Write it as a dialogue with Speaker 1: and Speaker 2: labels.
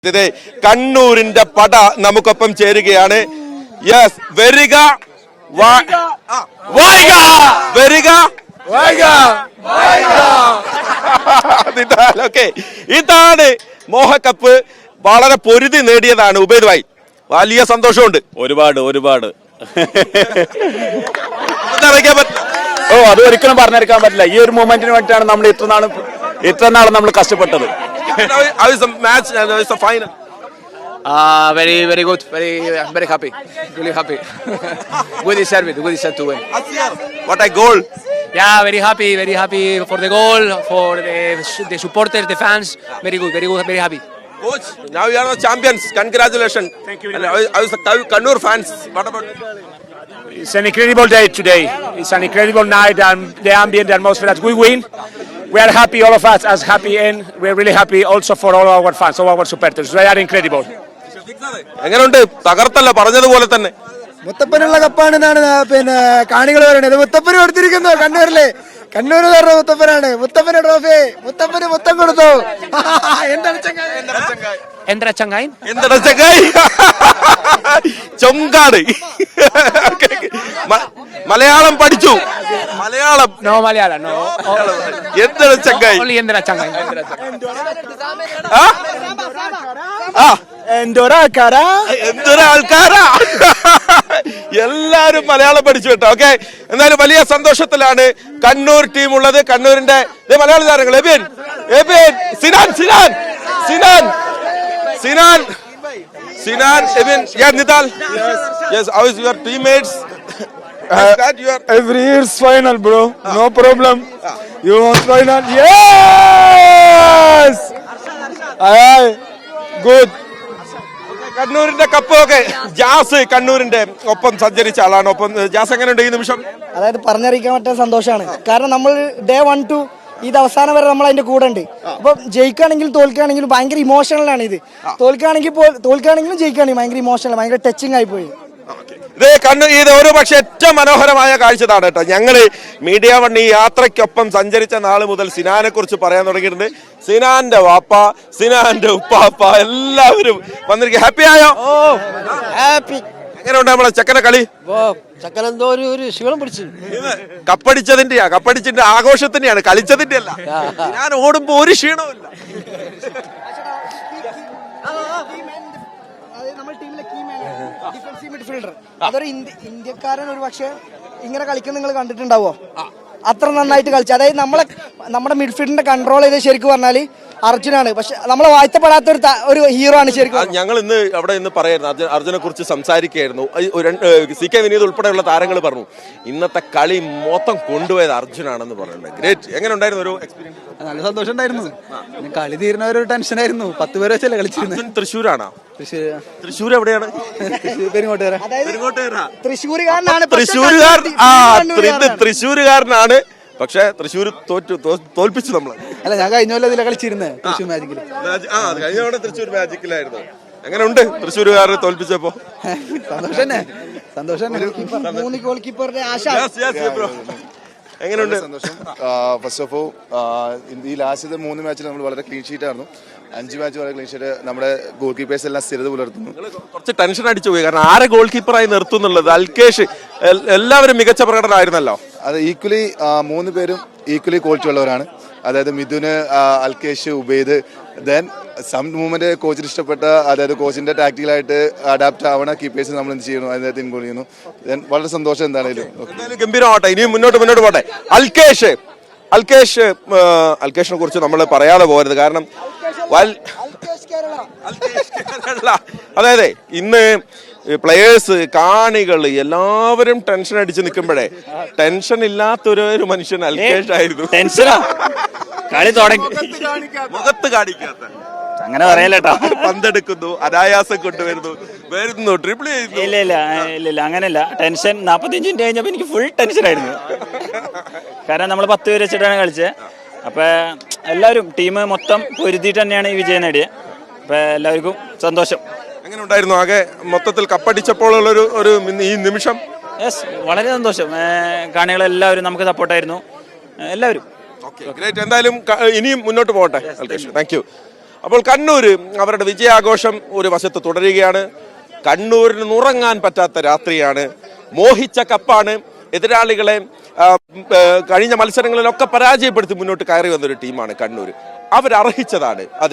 Speaker 1: കണ്ണൂരിന്റെ പട നമുക്കൊപ്പം ചേരുകയാണ്. യെസ്, വരിക വരിക. ഇതാണ് മോഹക്കപ്പ്. വളരെ പൊരുതി നേടിയതാണ് ഉബൈദ് ഭായി. വലിയ സന്തോഷമുണ്ട്.
Speaker 2: ഒരുപാട്
Speaker 1: അത് ഒരിക്കലും പറഞ്ഞെടുക്കാൻ പറ്റില്ല. ഈ ഒരു മൂമെന്റിന് വേണ്ടിയിട്ടാണ് നമ്മൾ ഇത്ര നാൾ നമ്മൾ കഷ്ടപ്പെട്ടത്.
Speaker 3: Very good. Very happy. Really happy. Good deserve to win.
Speaker 1: What a goal!
Speaker 3: Yeah, very happy for the goal, for the supporters, the fans. Very good, very happy.
Speaker 1: Coach, now you are the champions. Congratulations. Thank you. I was the Kannur fans. What about it?
Speaker 4: It's an incredible day today. It's an incredible night, and the ambient, the atmosphere. As we win, we are happy, all of us, as happy, and we're really happy also for all our fans, all our supporters. They are incredible.
Speaker 1: എങ്ങനെയുണ്ട്? തകർത്തല്ല, പറഞ്ഞതുപോലെ തന്നെ.
Speaker 5: മുത്തപ്പനുള്ള കപ്പാണെന്നാണ് പിന്നെ കാണികൾ പറയുന്നത്. മുത്തപ്പന് കൊടുത്തിരിക്കുന്നു കണ്ണൂരിലെ. കണ്ണൂരുകാരുടെ മുത്തപ്പനാണ്. Muthappan trophy, Muthappan മുത്തം കൊടുത്തു. എന്താണ്
Speaker 3: ചങ്ങായി?
Speaker 1: ചൊങ്കാട്. മലയാളം പഠിച്ചു. മലയാളം.
Speaker 3: No Malayalam, no.
Speaker 1: എന്താണ് ചങ്ങായി?
Speaker 3: Only എന്താണ് ചങ്ങായി?
Speaker 1: എന്തൊരാൾക്കാരാ. എല്ലാരും മലയാളം പഠിച്ചു കേട്ടോ. ഓക്കെ, എന്തായാലും വലിയ സന്തോഷത്തിലാണ് കണ്ണൂർ ടീം ഉള്ളത്. കണ്ണൂരിന്റെ മലയാളി താരങ്ങൾ Ebin, Sinan, Ebin, Nithal. Yes, how is your teammates?
Speaker 5: Every year's final, bro. No problem. You want final? Yes. Aye. Good.
Speaker 1: കണ്ണൂരിന്റെ കപ്പ്. ഒക്കെ ജാസ് കണ്ണൂരിന്റെ ഒപ്പം സഞ്ചരിച്ച ആളാണ്. ഒപ്പം ജാസ്, എങ്ങനെയുണ്ട് ഈ നിമിഷം?
Speaker 5: അതായത് പറഞ്ഞറിയിക്കാൻ പറ്റുന്ന സന്തോഷമാണ്. കാരണം നമ്മൾ ഡേ 1 to ഇത് അവസാനം വരെ നമ്മൾ അതിന്റെ കൂടെ ഉണ്ട്. അപ്പൊ ജയിക്കുകയാണെങ്കിലും തോൽക്കുകയാണെങ്കിലും ഭയങ്കര ഇമോഷണലാണ് ഇത്. തോൽക്കുകയാണെങ്കിലും ജയിക്കുകയാണെങ്കിൽ ഭയങ്കര ഇമോഷണൽ, ഭയങ്കര ടച്ചിങ് ആയി പോയി.
Speaker 1: ഇത് ഒരു പക്ഷെ ഏറ്റവും മനോഹരമായ കാഴ്ചതാണ് കേട്ടോ. ഞങ്ങള് മീഡിയ വൺ ഈ യാത്രയ്ക്കൊപ്പം സഞ്ചരിച്ച നാള് മുതൽ സിനാനെ കുറിച്ച് പറയാൻ തുടങ്ങിയിട്ടുണ്ട്. സിനാന്റെ വാപ്പ, സിനാന്റെ ഉപ്പാപ്പ എല്ലാവരും വന്നിരിക്കും. ഹാപ്പി ആയോ?
Speaker 5: ഹാപ്പി.
Speaker 1: എങ്ങനെയുണ്ട് നമ്മളെ ചെക്കന്റെ കളി?
Speaker 5: ചക്കനെന്തോ ഒരു ക്ഷീണം പിടിച്ചു.
Speaker 1: കപ്പടിച്ചിന്റെ ആഘോഷത്തിന്റെയാണ്, കളിച്ചതിന്റെ അല്ല. ഞാൻ ഓടുമ്പോ ഒരു ക്ഷീണമില്ല.
Speaker 5: അതൊരു ഇന്ത്യക്കാരൻ ഒരു പക്ഷെ ഇങ്ങനെ കളിക്കുന്ന നിങ്ങൾ കണ്ടിട്ടുണ്ടാവോ? അത്ര നന്നായിട്ട് കളിച്ചു. അതായത് നമ്മുടെ മിഡ്ഫീൽഡിന്റെ കൺട്രോൾ ചെയ്ത് ശരിക്കും പറഞ്ഞാല് അർജുനാണ്. പക്ഷെ നമ്മളെ വാഴ്ത്തപ്പെടാത്ത ഒരു ഹീറോ ആണ് ശരിക്കും.
Speaker 1: ഞങ്ങൾ അവിടെ പറയായിരുന്നു, അർജുനെ കുറിച്ച് സംസാരിക്കുകയായിരുന്നു. CK വിനീത് ഉൾപ്പെടെയുള്ള താരങ്ങൾ പറഞ്ഞു ഇന്നത്തെ കളി മൊത്തം കൊണ്ടുപോയത് അർജുനാണെന്ന് പറയുന്നത്. ഗ്രേറ്റ്. എങ്ങനെ ഉണ്ടായിരുന്നു ഒരു എക്സ്പീരിയൻസ്?
Speaker 6: നല്ല സന്തോഷം ഉണ്ടായിരുന്നു. കളി തീരുന്ന ഒരു ടെൻഷനായിരുന്നു. 10 പേര് വെച്ചല്ലേ കളിച്ചിരുന്നത്.
Speaker 1: തൃശ്ശൂരാണോ? തൃശ്ശൂർ എവിടെയാണ്? തൃശ്ശൂരുകാരനാണ്. പക്ഷെ തൃശ്ശൂർ തോൽപ്പിച്ചു നമ്മളെ.
Speaker 6: അല്ല, ഞാൻ കഴിഞ്ഞ കൊല്ലം ഇതിലെ കളിച്ചിരുന്നത് തൃശ്ശൂർ മാജിക്കില്.
Speaker 1: കഴിഞ്ഞ തവണ തൃശ്ശൂർ മാജിക്കിലായിരുന്നു. എങ്ങനെ ഉണ്ട് തൃശ്ശൂരുകാരെ തോൽപ്പിച്ചപ്പോ?
Speaker 6: സന്തോഷം.
Speaker 1: എങ്ങനെയുണ്ട്?
Speaker 7: സന്തോഷം. ഫസ്റ്റ് ഓഫ് ഓൾ ഈ ലാസ്റ്റത്തെ 3 മാച്ചിൽ നമ്മൾ വളരെ ക്ലീൻ ഷീറ്റ് ആയിരുന്നു. 5 മാച്ച് വളരെ ക്ലീൻ ഷീറ്റ്. നമ്മുടെ ഗോൾ കീപ്പേഴ്സ് എല്ലാം സ്ഥിരത പുലർത്തുന്നു.
Speaker 1: കുറച്ച് ടെൻഷൻ അടിച്ചു പോയി, കാരണം ആരെ ഗോൾ കീപ്പറായി നിർത്തുന്നുള്ളത്. അൽകേഷ് എല്ലാവരും മികച്ച പ്രകടനമായിരുന്നല്ലോ.
Speaker 7: അത് ഈക്വലി 3 പേരും ഈക്വലി ക്വാളിറ്റി ഉള്ളവരാണ്. അതായത് Mithun, Alkesh, Ubaid. Then some movement കോച്ചിന് ഇഷ്ടപ്പെട്ട, അതായത് കോച്ചിന്റെ ടാക്ടിക്കലായിട്ട് അഡാപ്റ്റ് ആവണ കീപ്പേഴ്സ് നമ്മൾ എന്ത് ചെയ്യുന്നു, അതിനകത്ത് ഇൻവോൾവ് ചെയ്യുന്നു. ദെൻ വളരെ സന്തോഷം. എന്താണെങ്കിലും
Speaker 1: ഗംഭീരമാവട്ടെ. ഇനിയും മുന്നോട്ട് പോട്ടെ. അൽകേഷിനെ കുറിച്ച് നമ്മൾ പറയാതെ പോകരുത്. കാരണം അതായത് ഇന്ന് പ്ലെയേഴ്സ്, കാണികൾ എല്ലാവരും ടെൻഷൻ അടിച്ച് നിൽക്കുമ്പോഴേ ടെൻഷൻ ഇല്ലാത്തൊരു മനുഷ്യൻ അൽകേഷ് ആയിരുന്നു. മുഖത്ത് കാണിക്കാത്ത,
Speaker 2: അങ്ങനെ പറയല്ലേട്ടാ.
Speaker 1: പന്തെടുക്കുന്നു, അനായാസം കൊണ്ടുവരുന്നു, ട്രിപ്പിൾ ചെയ്യുന്നു.
Speaker 2: ഇല്ല അങ്ങനെയല്ല. ടെൻഷൻ 45 മിനിറ്റ് കഴിഞ്ഞപ്പോ എനിക്ക് ഫുൾ ടെൻഷൻ ആയിരുന്നു. കാരണം നമ്മൾ 10 പേര് വെച്ചിട്ടാണ് കളിച്ചത്. അപ്പൊ എല്ലാവരും ടീം മൊത്തം പൊരുതിയിട്ട് തന്നെയാണ് ഈ വിജയം നേടിയത്. അപ്പൊ എല്ലാവർക്കും സന്തോഷം.
Speaker 1: എങ്ങനെ ഉണ്ടായിരുന്നു ആകെ മൊത്തത്തിൽ കപ്പടിച്ചപ്പോൾ ഒരു ഈ നിമിഷം?
Speaker 2: യെസ്, വളരെ സന്തോഷം. കാണികളെല്ലാവരും നമുക്ക് സപ്പോർട്ടായിരുന്നു, എല്ലാവരും.
Speaker 1: എന്തായാലും ഇനിയും മുന്നോട്ട് പോകട്ടെ. Thank you. അപ്പോൾ കണ്ണൂർ അവരുടെ വിജയാഘോഷം ഒരു വശത്ത് തുടരുകയാണ്. കണ്ണൂരിന് ഉറങ്ങാൻ പറ്റാത്ത രാത്രിയാണ്. മോഹിച്ച കപ്പാണ്. എതിരാളികളെ കഴിഞ്ഞ മത്സരങ്ങളിലൊക്കെ പരാജയപ്പെടുത്തി മുന്നോട്ട് കയറി വന്നൊരു ടീമാണ് കണ്ണൂർ. അവരർഹിച്ചതാണ് അത്.